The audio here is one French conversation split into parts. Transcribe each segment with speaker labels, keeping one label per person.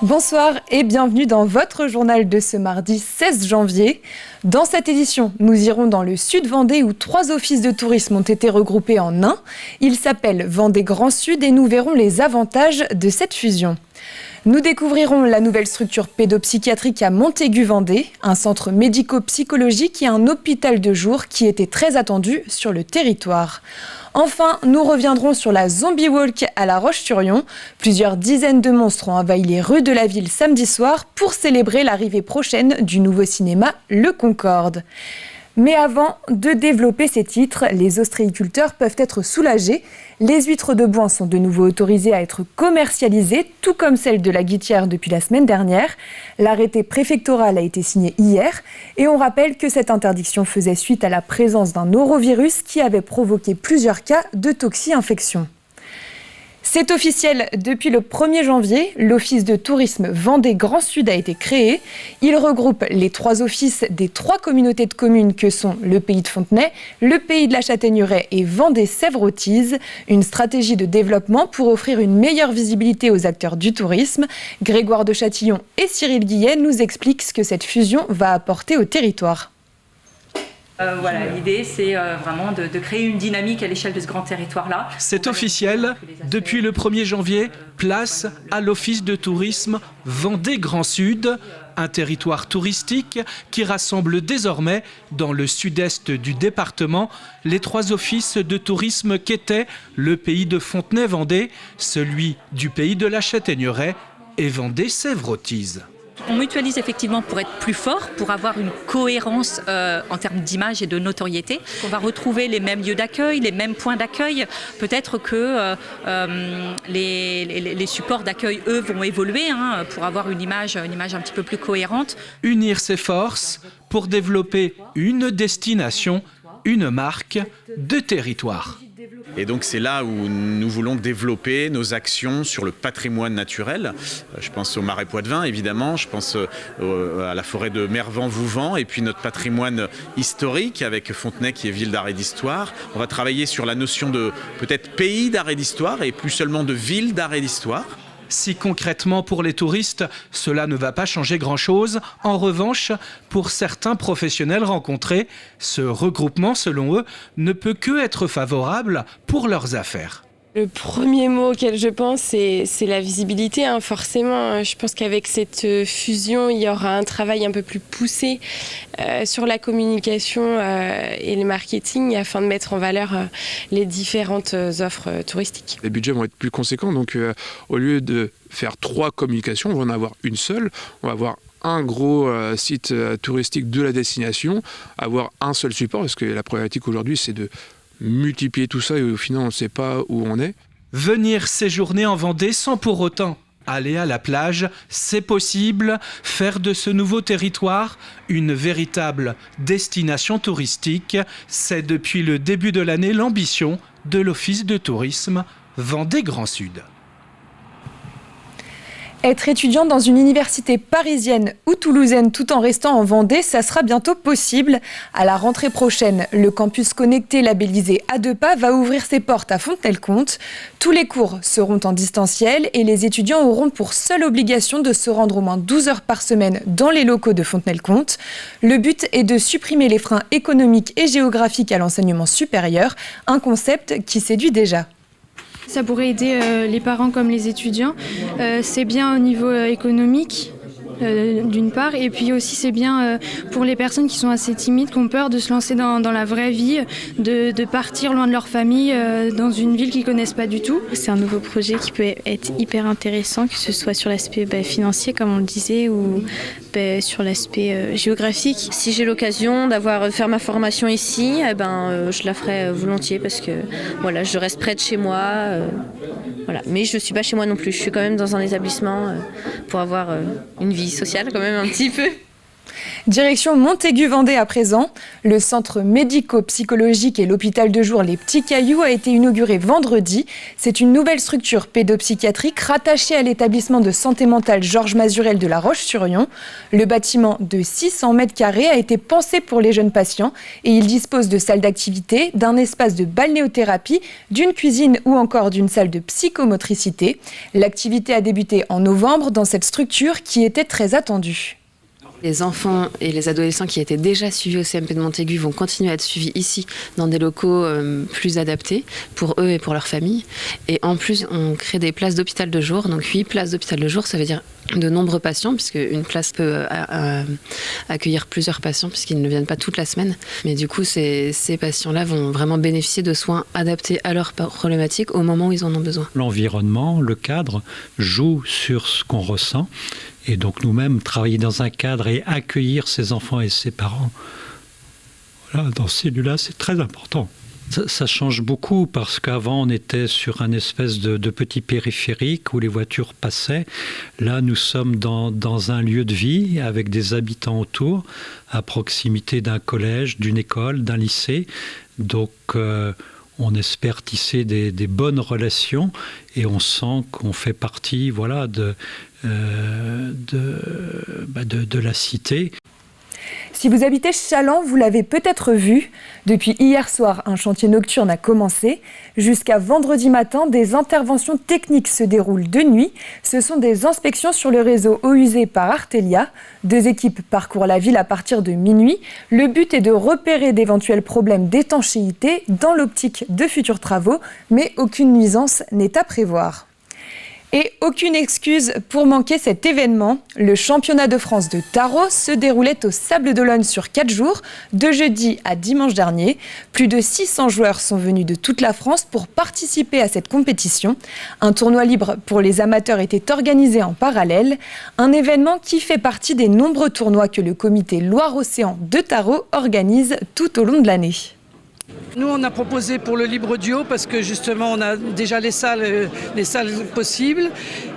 Speaker 1: Bonsoir et bienvenue dans votre journal de ce mardi 16 janvier. Dans cette édition, nous irons dans le sud Vendée où 3 offices de tourisme ont été regroupés en un. Ils s'appellent Vendée Grand Sud et nous verrons les avantages de cette fusion. Nous découvrirons la nouvelle structure pédopsychiatrique à Montaigu-Vendée, un centre médico-psychologique et un hôpital de jour qui était très attendu sur le territoire. Enfin, nous reviendrons sur la Zombie Walk à La Roche-sur-Yon. Plusieurs dizaines de monstres ont envahi les rues de la ville samedi soir pour célébrer l'arrivée prochaine du nouveau cinéma Le Concorde. Mais avant de développer ces titres, les ostréiculteurs peuvent être soulagés. Les huîtres de Bouin sont de nouveau autorisées à être commercialisées, tout comme celles de la Guittière depuis la semaine dernière. L'arrêté préfectoral a été signé hier et on rappelle que cette interdiction faisait suite à la présence d'un norovirus qui avait provoqué plusieurs cas de toxi-infection. C'est officiel, depuis le 1er janvier, l'office de tourisme Vendée Grand Sud a été créé. Il regroupe les 3 offices des 3 communautés de communes que sont le Pays de Fontenay, le Pays de la Châtaigneraie et Vendée-Sèvres-Autizes. Une stratégie de développement pour offrir une meilleure visibilité aux acteurs du tourisme. Grégoire de Châtillon et Cyril Guillet nous expliquent ce que cette fusion va apporter au territoire.
Speaker 2: L'idée c'est vraiment de créer une dynamique à l'échelle de ce grand territoire-là.
Speaker 3: C'est officiel, depuis le 1er janvier, place à l'office de tourisme Vendée Grand Sud, un territoire touristique qui rassemble désormais dans le sud-est du département les 3 offices de tourisme qu'étaient le Pays de Fontenay-Vendée, celui du Pays de la Châtaigneraie et Vendée-Sèvres-Autizes.
Speaker 2: On mutualise effectivement pour être plus fort, pour avoir une cohérence en termes d'image et de notoriété. On va retrouver les mêmes lieux d'accueil, les mêmes points d'accueil. Peut-être que les supports d'accueil, eux, vont évoluer pour avoir une image un petit peu plus cohérente.
Speaker 3: Unir ses forces pour développer une destination, une marque de territoire.
Speaker 4: Et donc c'est là où nous voulons développer nos actions sur le patrimoine naturel. Je pense au Marais Poitevin évidemment, je pense à la forêt de Mervan-Vouvant et puis notre patrimoine historique avec Fontenay qui est ville d'art et d'histoire. On va travailler sur la notion de peut-être pays d'art et d'histoire et plus seulement de ville d'art et d'histoire.
Speaker 3: Si concrètement pour les touristes, cela ne va pas changer grand-chose, en revanche, pour certains professionnels rencontrés, ce regroupement, selon eux, ne peut que être favorable pour leurs affaires.
Speaker 5: Le premier mot auquel je pense, c'est la visibilité. Forcément, je pense qu'avec cette fusion, il y aura un travail un peu plus poussé sur la communication et le marketing afin de mettre en valeur les différentes offres touristiques.
Speaker 6: Les budgets vont être plus conséquents, donc au lieu de faire 3 communications, on va en avoir une seule. On va avoir un gros site touristique de la destination, avoir un seul support, parce que la problématique aujourd'hui, c'est de multiplier tout ça et au final on ne sait pas où on est.
Speaker 3: Venir séjourner en Vendée sans pour autant aller à la plage, c'est possible. Faire de ce nouveau territoire une véritable destination touristique, c'est depuis le début de l'année l'ambition de l'Office de tourisme Vendée Grand Sud.
Speaker 1: Être étudiant dans une université parisienne ou toulousaine tout en restant en Vendée, ça sera bientôt possible. À la rentrée prochaine, le campus connecté labellisé à 2 pas va ouvrir ses portes à Fontenay-le-Comte. Tous les cours seront en distanciel et les étudiants auront pour seule obligation de se rendre au moins 12 heures par semaine dans les locaux de Fontenay-le-Comte. Le but est de supprimer les freins économiques et géographiques à l'enseignement supérieur, un concept qui séduit déjà.
Speaker 7: Ça pourrait aider les parents comme les étudiants. C'est bien au niveau économique, d'une part, et puis aussi c'est bien pour les personnes qui sont assez timides, qui ont peur de se lancer dans la vraie vie, de partir loin de leur famille, dans une ville qu'ils ne connaissent pas du tout.
Speaker 8: C'est un nouveau projet qui peut être hyper intéressant, que ce soit sur l'aspect financier, comme on le disait, ou sur l'aspect géographique.
Speaker 9: Si j'ai l'occasion de faire ma formation ici, je la ferai volontiers parce que voilà, je reste près de chez moi. Voilà. Mais je ne suis pas chez moi non plus, je suis quand même dans un établissement pour avoir une vie sociale quand même un petit peu.
Speaker 1: Direction Montaigu-Vendée à présent. Le centre médico-psychologique et l'hôpital de jour Les Petits Cailloux a été inauguré vendredi. C'est une nouvelle structure pédopsychiatrique rattachée à l'établissement de santé mentale Georges Mazurel de La Roche-sur-Yon. Le bâtiment de 600 mètres carrés a été pensé pour les jeunes patients et il dispose de salles d'activité, d'un espace de balnéothérapie, d'une cuisine ou encore d'une salle de psychomotricité. L'activité a débuté en novembre dans cette structure qui était très attendue.
Speaker 10: Les enfants et les adolescents qui étaient déjà suivis au CMP de Montaigu vont continuer à être suivis ici, dans des locaux plus adaptés pour eux et pour leur famille. Et en plus, on crée des places d'hôpital de jour. Donc 8 places d'hôpital de jour, ça veut dire de nombreux patients, puisque une place peut accueillir plusieurs patients, puisqu'ils ne viennent pas toute la semaine. Mais du coup, ces patients-là vont vraiment bénéficier de soins adaptés à leurs problématiques au moment où ils en ont besoin.
Speaker 11: L'environnement, le cadre, joue sur ce qu'on ressent. Et donc nous-mêmes, travailler dans un cadre et accueillir ses enfants et ses parents, voilà, dans ces lieux-là, c'est très important. Ça change beaucoup parce qu'avant, on était sur un espèce de petit périphérique où les voitures passaient. Là, nous sommes dans un lieu de vie avec des habitants autour, à proximité d'un collège, d'une école, d'un lycée. Donc, on espère tisser des bonnes relations et on sent qu'on fait partie, voilà, de la cité.
Speaker 1: Si vous habitez Chaland, vous l'avez peut-être vu. Depuis hier soir, un chantier nocturne a commencé. Jusqu'à vendredi matin, des interventions techniques se déroulent de nuit. Ce sont des inspections sur le réseau eaux usées par Artelia. 2 équipes parcourent la ville à partir de minuit. Le but est de repérer d'éventuels problèmes d'étanchéité dans l'optique de futurs travaux, mais aucune nuisance n'est à prévoir. Et aucune excuse pour manquer cet événement. Le championnat de France de tarot se déroulait au Sables-d'Olonne sur 4 jours, de jeudi à dimanche dernier. Plus de 600 joueurs sont venus de toute la France pour participer à cette compétition. Un tournoi libre pour les amateurs était organisé en parallèle. Un événement qui fait partie des nombreux tournois que le comité Loire-Océan de tarot organise tout au long de l'année.
Speaker 12: Nous, on a proposé pour le libre duo parce que justement, on a déjà les salles possibles.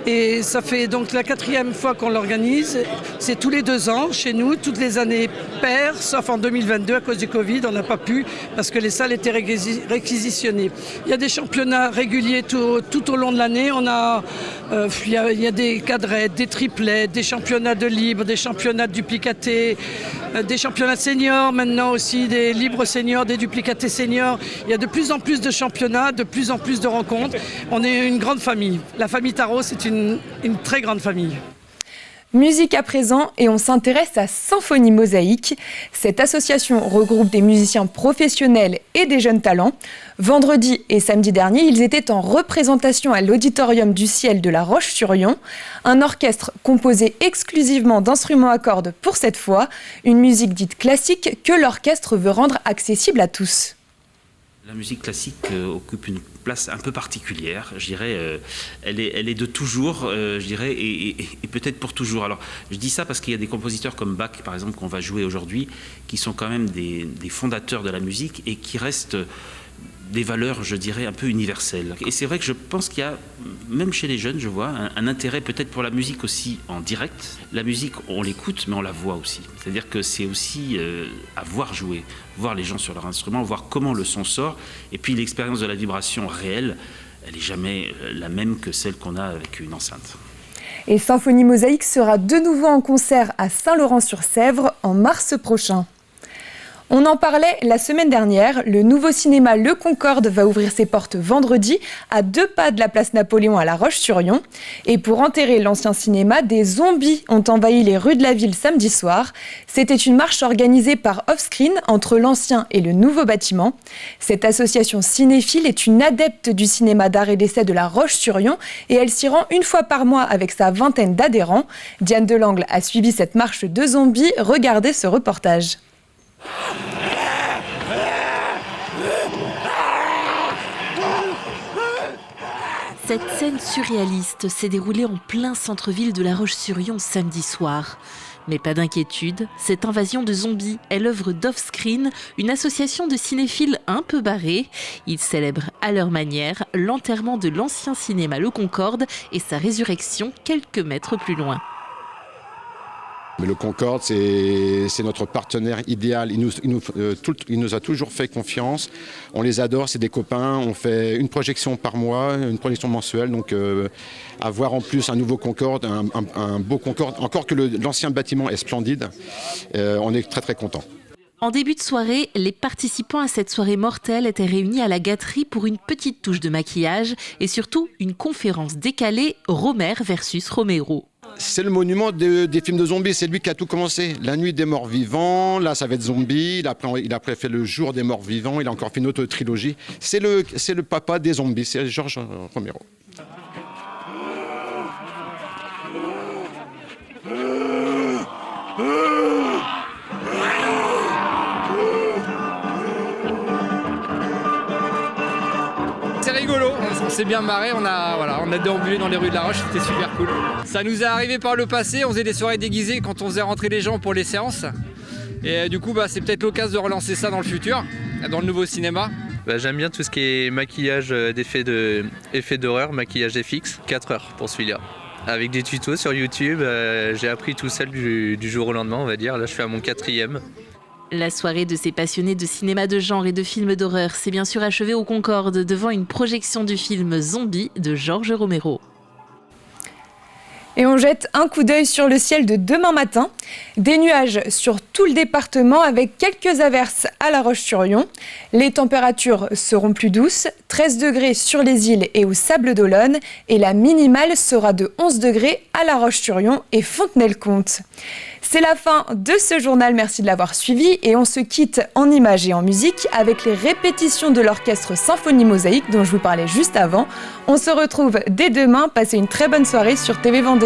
Speaker 12: Et ça fait donc la 4e fois qu'on l'organise. C'est tous les 2 ans chez nous, toutes les années paires, sauf en 2022 à cause du Covid. On n'a pas pu parce que les salles étaient réquisitionnées. Il y a des championnats réguliers tout au long de l'année. Il y a des quadrettes, des triplettes, des championnats de libre, des championnats de duplicatés, des championnats seniors maintenant aussi, des libres seniors, des duplicatés seniors. Il y a de plus en plus de championnats, de plus en plus de rencontres. On est une grande famille. La famille Tarot, c'est une très grande famille.
Speaker 1: Musique à présent et on s'intéresse à Symphonie Mosaïque. Cette association regroupe des musiciens professionnels et des jeunes talents. Vendredi et samedi dernier, ils étaient en représentation à l'Auditorium du Ciel de La Roche-sur-Yon. Un orchestre composé exclusivement d'instruments à cordes pour cette fois. Une musique dite classique que l'orchestre veut rendre accessible à tous.
Speaker 13: La musique classique occupe une place un peu particulière, je dirais. Elle est de toujours, je dirais, et peut-être pour toujours. Alors, je dis ça parce qu'il y a des compositeurs comme Bach, par exemple, qu'on va jouer aujourd'hui, qui sont quand même des fondateurs de la musique et qui restent des valeurs, je dirais, un peu universelles. Et c'est vrai que je pense qu'il y a, même chez les jeunes, je vois, un intérêt peut-être pour la musique aussi en direct. La musique, on l'écoute, mais on la voit aussi. C'est-à-dire que c'est aussi à voir jouer, voir les gens sur leur instrument, voir comment le son sort. Et puis l'expérience de la vibration réelle, elle n'est jamais la même que celle qu'on a avec une enceinte.
Speaker 1: Et Symphonie Mosaïque sera de nouveau en concert à Saint-Laurent-sur-Sèvre en mars prochain. On en parlait la semaine dernière, le nouveau cinéma Le Concorde va ouvrir ses portes vendredi à 2 pas de la place Napoléon à La Roche-sur-Yon. Et pour enterrer l'ancien cinéma, des zombies ont envahi les rues de la ville samedi soir. C'était une marche organisée par Offscreen entre l'ancien et le nouveau bâtiment. Cette association cinéphile est une adepte du cinéma d'art et d'essai de La Roche-sur-Yon et elle s'y rend 1 fois par mois avec sa 20aine d'adhérents. Diane Delangle a suivi cette marche de zombies. Regardez ce reportage.
Speaker 14: Cette scène surréaliste s'est déroulée en plein centre-ville de La Roche-sur-Yon samedi soir. Mais pas d'inquiétude, cette invasion de zombies est l'œuvre d'Offscreen, une association de cinéphiles un peu barrés. Ils célèbrent à leur manière l'enterrement de l'ancien cinéma Le Concorde et sa résurrection quelques mètres plus loin.
Speaker 15: Mais le Concorde, c'est notre partenaire idéal. Il nous a toujours fait confiance. On les adore, c'est des copains. On fait une projection par mois, une projection mensuelle. Donc avoir en plus un nouveau Concorde, un beau Concorde, encore que l'ancien bâtiment est splendide, on est très très contents.
Speaker 14: En début de soirée, les participants à cette soirée mortelle étaient réunis à la gâterie pour une petite touche de maquillage et surtout une conférence décalée Romer versus Romero.
Speaker 15: C'est le monument des films de zombies, c'est lui qui a tout commencé. La nuit des morts vivants, là ça va être zombie, il a après fait le jour des morts vivants, il a encore fait une autre trilogie. C'est le papa des zombies, c'est Georges Romero.
Speaker 16: C'est rigolo, on s'est bien marré, on a déambulé dans les rues de La Roche, c'était super cool. Ça nous est arrivé par le passé, on faisait des soirées déguisées quand on faisait rentrer les gens pour les séances. Et du coup, c'est peut-être l'occasion de relancer ça dans le futur, dans le nouveau cinéma.
Speaker 17: J'aime bien tout ce qui est maquillage effets d'horreur, maquillage FX, 4 heures pour celui-là. Avec des tutos sur YouTube, j'ai appris tout seul du jour au lendemain, on va dire. Là, je suis à mon 4e.
Speaker 14: La soirée de ces passionnés de cinéma de genre et de films d'horreur s'est bien sûr achevée au Concorde devant une projection du film Zombie de Georges Romero.
Speaker 1: Et on jette un coup d'œil sur le ciel de demain matin. Des nuages sur tout le département avec quelques averses à La Roche-sur-Yon. Les températures seront plus douces, 13 degrés sur les îles et au Sables-d'Olonne. Et la minimale sera de 11 degrés à La Roche-sur-Yon et Fontenay-le-Comte. C'est la fin de ce journal, merci de l'avoir suivi. Et on se quitte en images et en musique avec les répétitions de l'orchestre Symphonie Mosaïque dont je vous parlais juste avant. On se retrouve dès demain, passez une très bonne soirée sur TV Vendée.